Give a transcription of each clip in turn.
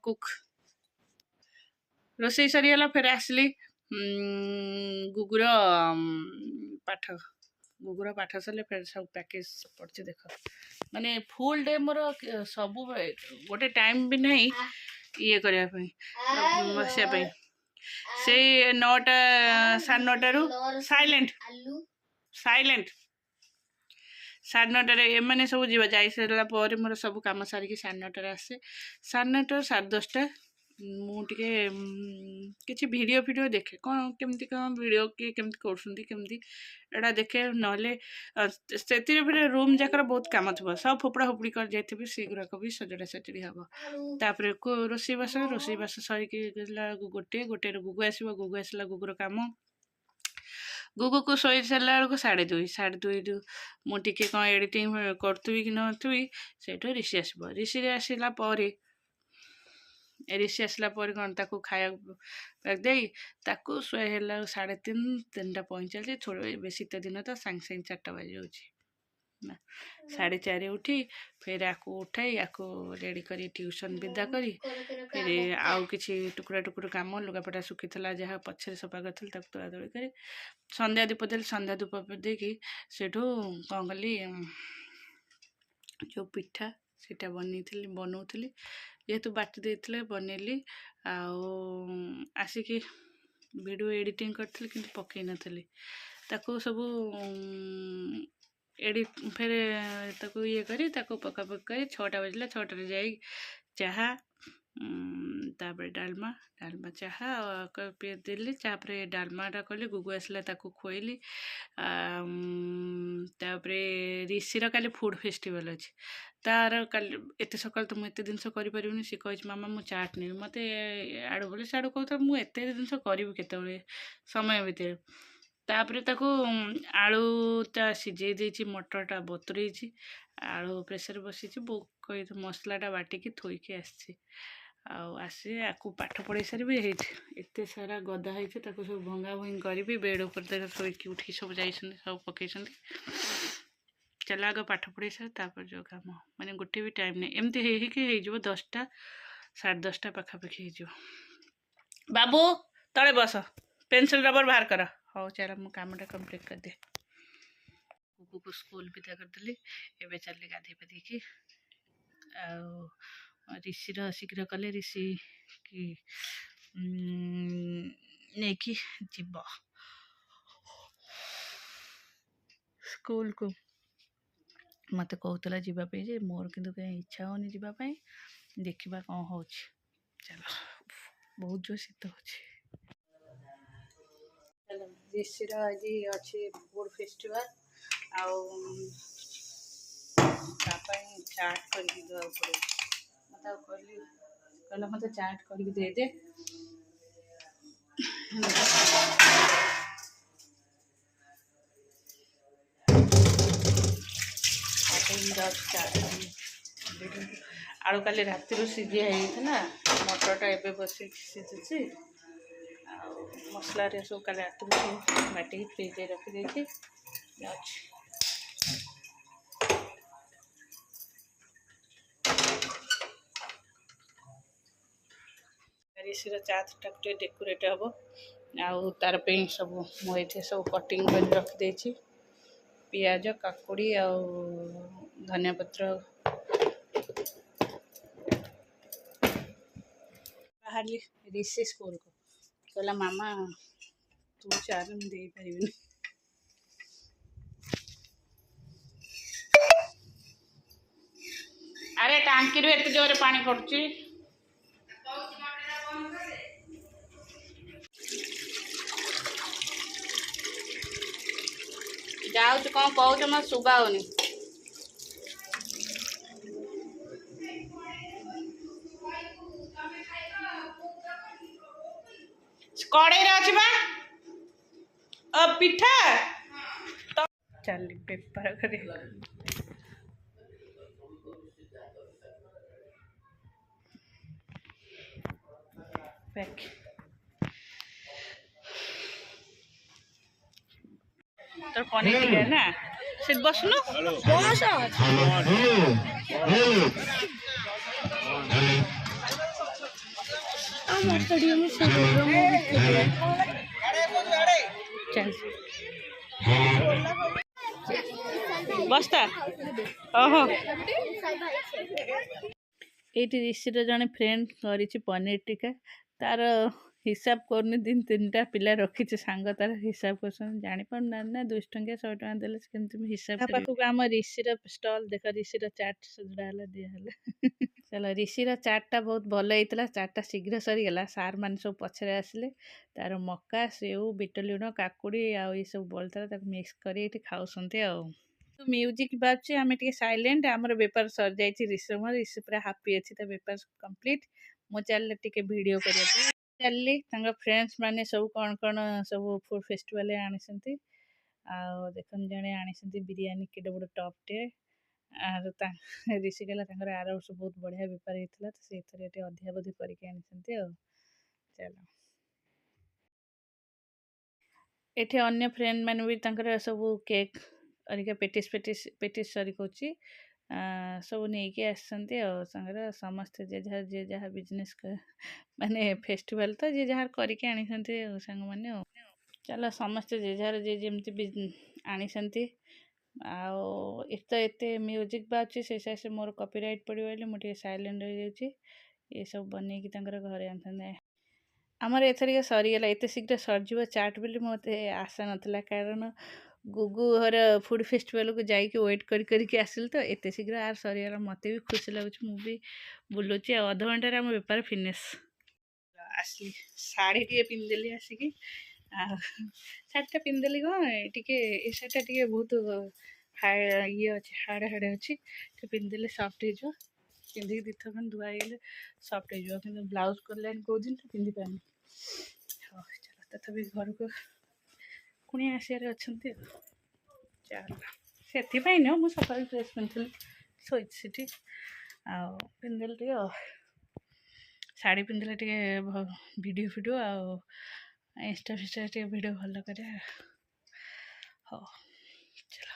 Cook रोसई सरीगला फिर आसली गुगुर पाठ गुगुर पाठ सर फिर सब पैकेज पड़े देख माने फुल डे मोर सब गोटे टाइम भी नहीं ये करने बसापी से 9टा 9:30 साइलेंट साइलेंट 9:30 एमने सब जीवा जाई सारा पर मोर सब काम सारिकी 9:30 आसे 9:30 10:30 मुझे किसी वीडियो वीडियो देखे कौन केमती कौन वीडियो किए केमती करमती एटा देखे ना रूम जाकर बहुत काम थो सब फोपड़ा फोपड़ी कर जाइए सेगुराक भी सजड़ा सजड़ी हम तापर को रोसई बास सरिक गोटे गोटे गुगु आसो गुगु आसला गुगुर काम गुगु को शोई सारा बेलू 2:30 मुझे कौन एडिटिंग करी कि नथी से ऋषि आसब ऋषि आसला ऋषि आसला कौन ताको खाया दे ताको शोए 3:30 3:45 थोड़े बेस शीत दिन तो सांगे सांगे 4टा बज ना 4:30 उठी फिर आको उठाई आको रेडी करी ट्यूशन विदा करी फिर आउ किसी टुकड़ा टुकड़ा काम लुगापटा सुखी जहाँ पछे सफा करी तोड़ा तोड़ी कर संध्या धूप देली संध्या धूप देकी सेठू कौन कली जो पिठा सीटा बनौली जेहेतु बाटी देते बनैली आसिकी वीडियो एडिटिंग करी कि पकई नी ताको सब एडिट फिर ताको ये करी ताको पका पक 6टा बजला 6टारे जाई चाहा तापर डालमा डालमा चाहा पी देली तापर डालमाटा कली गुगु आसला ताको खोइली तापर ऋषिर काली फूड फेस्टिवल अच्छे तार काली एत सकाल तो मुझे जिनस करें सी कही मामा मु चाट नहीं मत आड़ू बोले साड़ू कहता मुझे जिनस करी केत समय भितर तापर ताको आलूटा सीझे देती मटरटा बतुरे आलू प्रेसर बसी बो कही मसलाटा बाटिकी थोईकी आसी आकु पाठ पढ़े सारी एत सारा गदा है सब भंगा भंगी करी बेड उपर शोकी उठी सब जा सब पकई चल आग पाठ पढ़े सारे तापर जो काम माने गोटे भी टाइम नहीं एमती हो 10टा 10:30 पाखापाखि हो बाबू तले बस पेंसिल रबर बाहर कर हाँ चल मो कामटा कंप्लीट कर दे कुकु को स्कूल विदा करदेली एवं चल गाधे पाधे कि ऋषिर शीघ्र कले ऋषि कि नहीं कि जीव स्कूल को मत कहला जावाई जे मोर किंतु कहीं इच्छा होनी जावाई देखा कौन हो चलो बहुत जो शीत हो ऋषिर आज अच्छे फूड फेस्टिवल चाट कर पड़े मत कहला मत चाट कर दे दे आलू काली राति सीझी है मटरटा एवं बस सीझुची मसला सब काली राति सब बाटिक फ्रिज रखी ऋषिर चाटा गोटे डेकोरेट हम आउ तार सब मुझे सब कटिंग कर रखी पियाज काकुड़ी आ धनिया पत्र बाहर ऋषि स्कूल को कहला मामा तू चार दे पारिबनी अरे टांकी रू एत जोर पानी पड़ुची जाऊँ कौन कौच मत शुभा होनी कड़े पिठा तो चल पेपर करे पैक तो पनीर टिका ना से बसनु बस स्टेडियम में चल बस्ता ओहो ये ऋषिर जड़े फ्रेंड कर पनीर टिक्का तार हिसाब करनी दिन 3टा पिला रखी सांग तार हिसाब कर जापार ना 200 टंकिया 100 टका देले केमती हिसाब पाखक आम ऋषिर स्टल देख ऋषिर चाट सजड़ा दिहला चलो ऋषिर चाटा बहुत भल होता चाटा शीघ्र सरीगला सार मान सब पछरे आसिले तार मका सेव बिट लुण काकुड़ी आ सब बलता मिक्स कर खाऊंट आ म्यूजिक बाजुची आम टे साइलेंट आमर बेपार सर जाइए ऋषि ऋषि पूरा हापी अच्छी बेपार कम्प्लीट मो चल टे भिड कर चलली फ्रेंड्स माने सब कौन कौन सब फूड फेस्टिवल आनी देख जड़े आनी बिरियानी केटे बड़ टप टे ऋषि कहला आर वर्ष बहुत बढ़िया बेपार होता से अधिका बोधी करके चलो एठी अन्य फ्रेंड मैंने भी सब केक अरिका पेटिस पेटिस पेटिस सरी कौची सब नहीं आसर समस्ते जे जहाँ बिजनेस माने फेस्टिवल तो जे जहाँ करके आनी सांग मैंने चलो समस्ते जे जहाँ जे जमी आनी एक तो एते म्यूजिक बाजुची से मोर कॉपीराइट पड़ो मुझे साइलेंट हो जाऊँगी ये सब बनई घरे आनी आमर एथरिक सरीगला एत शीघ्र सरजिव चाट बोली मत आशा नाला कारण गुगु हर फूड फेस्टिवल को जाइए वेट करके आसिल तो एत शीघ्र आर सरीगला मत भी खुशी लगुच मुझे बुलूची अध घंटे आम बेपार फिनिश आसली शाढ़ी टे पिंधिदेली आसिकी शाढ़ीटा पिंधिदेली कौन टे ए शाढ़ीटा टे बहुत ये अच्छे हाड़े हाड़े अच्छी पिंधिदेले सफ्ट हो पिंधिक दीथर खन धुआईगले सफ्ट हो ब्लाउज कर कौ दिन पिंधि पानी चलो तथापि घर को पुणी आसार अच्छा चलो से मुझे सका ड्रेस पिंधि शोची पिंधिदेली टे शाढ़ी पिंधिले टे वीडियो फिडियो आ इंस्टा फिस्टा टे वीडियो भल कर चलो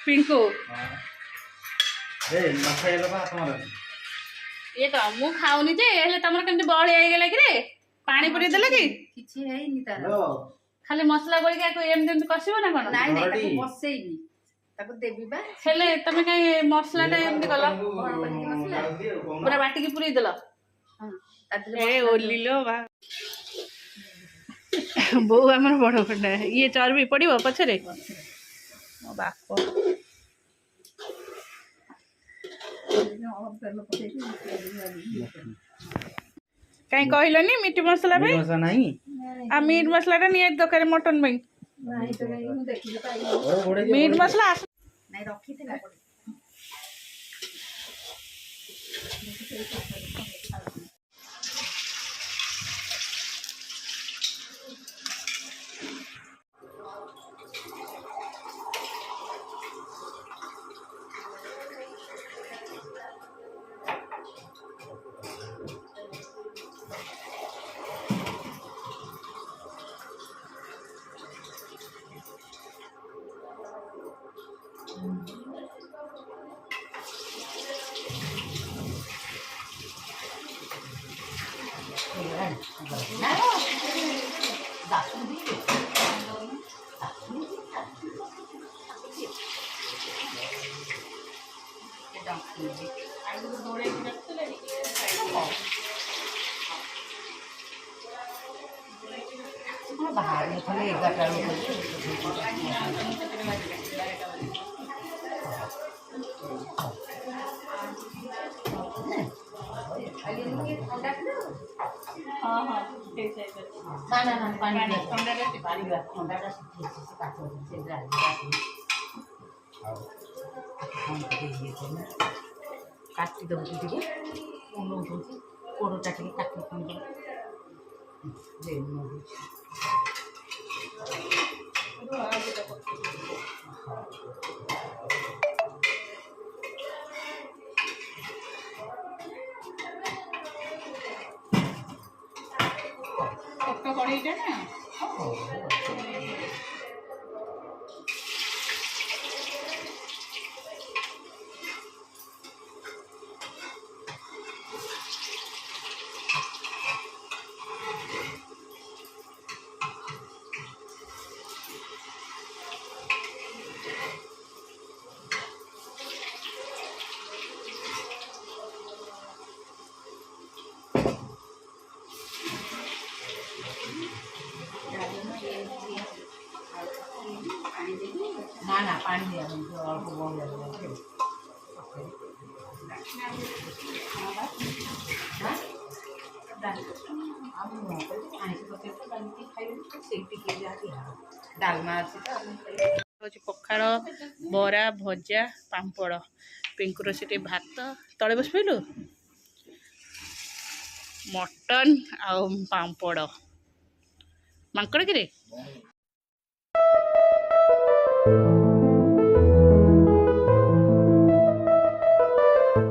पिंकू ये तो मु खाऊनी जे तुम कमी बड़ी आईगला कि पानी पुरी देला कि खाली मसला गोल एमती कसब ना कौन बसैबी तुम कहीं मसलाटा एमती कल पूरा बाटिकी पुरी देल ओलिलो बा बो आम बड़ खंडा ये चर्बी पड़ो पछरे मो बाप कहीं कहलनी मीट मसला आ मीट मसला नहीं दरकार मटन मीट मसला बाहर खाली 11 हाँ हाँ ना ना ना पानी ठंडा काटी दब टे कोड़टा टे काटी कड़ाईटा ना ନା ନା ପାଣି ଦିଆହେବନି ଅଳ୍ପ ବହଳିଆ ଦେବ। ଡାଲମା ଅଛି ତ ହେଉଛି ପଖାଳ ବରା ଭଜା ପାମ୍ପଡ଼ ପିଙ୍କୁର ସେଠି ଭାତ ତଳେ ବସି ପଇଲୁ ମଟନ୍ ଆଉ ପାମ୍ପଡ଼ ମାଙ୍କଡ଼ କିରେ